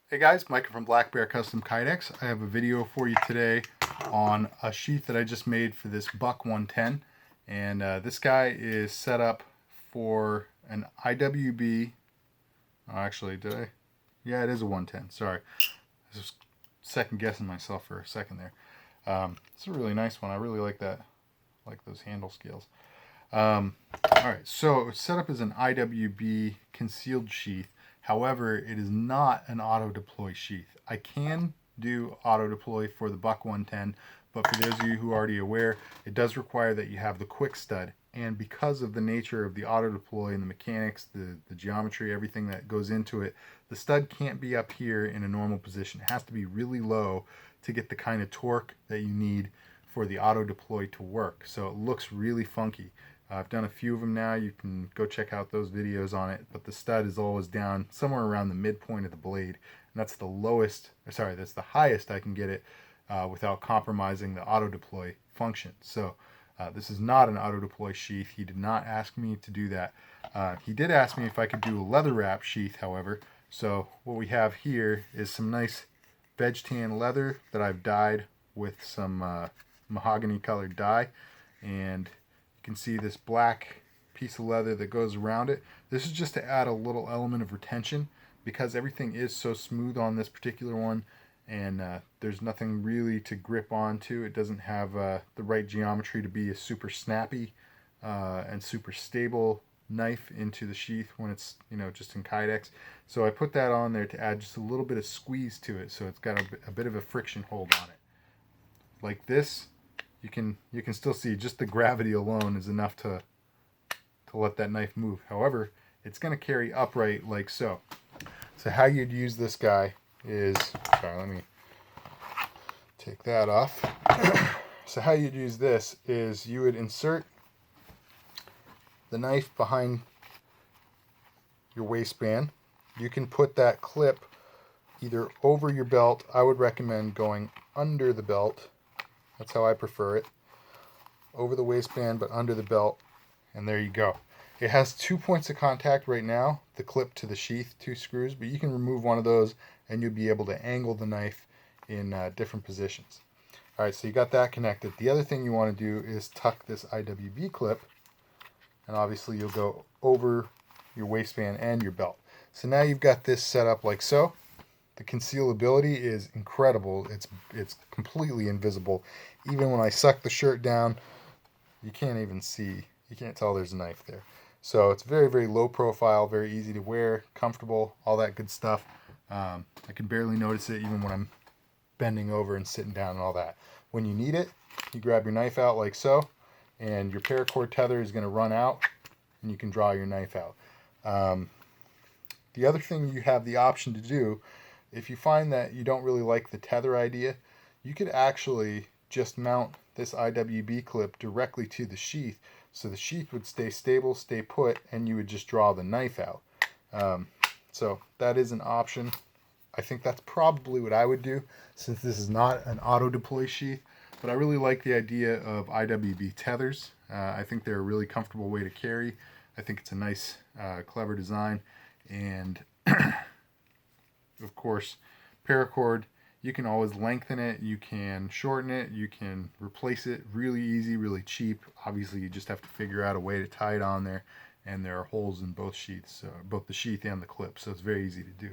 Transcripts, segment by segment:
Hey guys, Micah from blackbearcustomkydex. I have a video for you today on a sheath that I just made for this Buck 110. And this guy is set up for an IWB. Oh, actually, did I? Yeah, it is a 110. Sorry. I was second guessing myself for a second there. It's a really nice one. I really like that. I like those handle scales. All right, so it's set up as an IWB concealed sheath. However, it is not an auto deploy sheath. I can do auto deploy for the Buck 110, but for those of you who are already aware, it does require that you have the quick stud. And because of the nature of the auto deploy and the mechanics, the geometry, everything that goes into it, the stud can't be up here in a normal position. It has to be really low to get the kind of torque that you need for the auto deploy to work. So it looks really funky. I've done a few of them now. You can go check out those videos on it, but the stud is always down somewhere around the midpoint of the blade, and that's the lowest, sorry, that's the highest I can get it without compromising the auto deploy function. So this is not an auto deploy sheath. He did not ask me to do that. He did ask me if I could do a leather wrap sheath, however. So what we have here is some nice veg tan leather that I've dyed with some mahogany colored dye, and you can see this black piece of leather that goes around it. This is just to add a little element of retention because everything is so smooth on this particular one, and there's nothing really to grip onto. It doesn't have the right geometry to be a super snappy and super stable knife into the sheath when it's, you know, just in Kydex. So I put that on there to add just a little bit of squeeze to it, so it's got a bit of a friction hold on it. Like this, you can still see just the gravity alone is enough to let that knife move. However, it's going to carry upright like so. So how you'd use this guy is, sorry, let me take that off. So how you'd use this is you would insert the knife behind your waistband. You can put that clip either over your belt. I would recommend going under the belt. That's how I prefer it. Over the waistband, but under the belt. And there you go. It has 2 points of contact right now, the clip to the sheath, 2 screws, but you can remove one of those and you'll be able to angle the knife in different positions. All right, so you got that connected. The other thing you want to do is tuck this IWB clip, and obviously you'll go over your waistband and your belt. So now you've got this set up like so. The concealability is incredible. It's completely invisible. Even when I suck the shirt down, you can't even see. You can't tell there's a knife there. So it's very, very low profile, very easy to wear, comfortable, all that good stuff. I can barely notice it even when I'm bending over and sitting down and all that. When you need it, you grab your knife out like so, and your paracord tether is going to run out, and you can draw your knife out. The other thing you have the option to do, if you find that you don't really like the tether idea, you could actually just mount this IWB clip directly to the sheath, so the sheath would stay stable, stay put, and you would just draw the knife out. So that is an option. I think that's probably what I would do, since this is not an auto deploy sheath. But I really like the idea of IWB tethers. I think they're a really comfortable way to carry. I think it's a nice, clever design. And of course, paracord, you can always lengthen it, you can shorten it, you can replace it really easy, really cheap. Obviously, you just have to figure out a way to tie it on there, and there are holes in both sheaths, both the sheath and the clip, so it's very easy to do.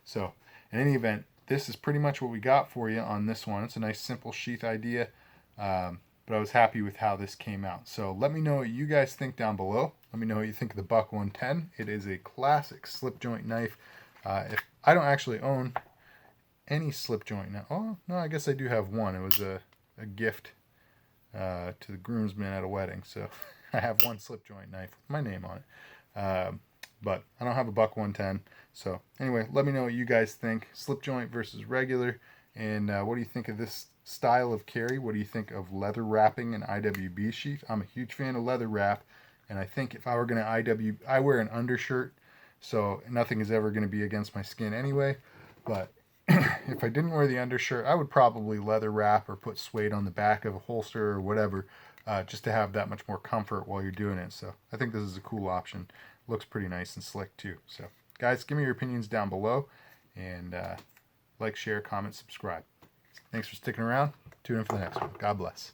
So, in any event, this is pretty much what we got for you on this one. It's a nice, simple sheath idea, but I was happy with how this came out. So let me know what you guys think down below. Let me know what you think of the Buck 110. It is a classic slip joint knife. If I don't actually own any slip joint now. Oh, no, I guess I do have one. It was a gift to the groomsmen at a wedding. So I have one slip joint knife with my name on it. But I don't have a Buck 110. So anyway, let me know what you guys think. Slip joint versus regular. And what do you think of this style of carry? What do you think of leather wrapping an IWB sheath? I'm a huge fan of leather wrap. And I think if I were going to I wear an undershirt, so nothing is ever going to be against my skin anyway. But if I didn't wear the undershirt, I would probably leather wrap or put suede on the back of a holster or whatever, just to have that much more comfort while you're doing it. So I think this is a cool option. Looks pretty nice and slick too. So guys, give me your opinions down below, and like, share, comment, subscribe. Thanks for sticking around. Tune in for the next one. God bless.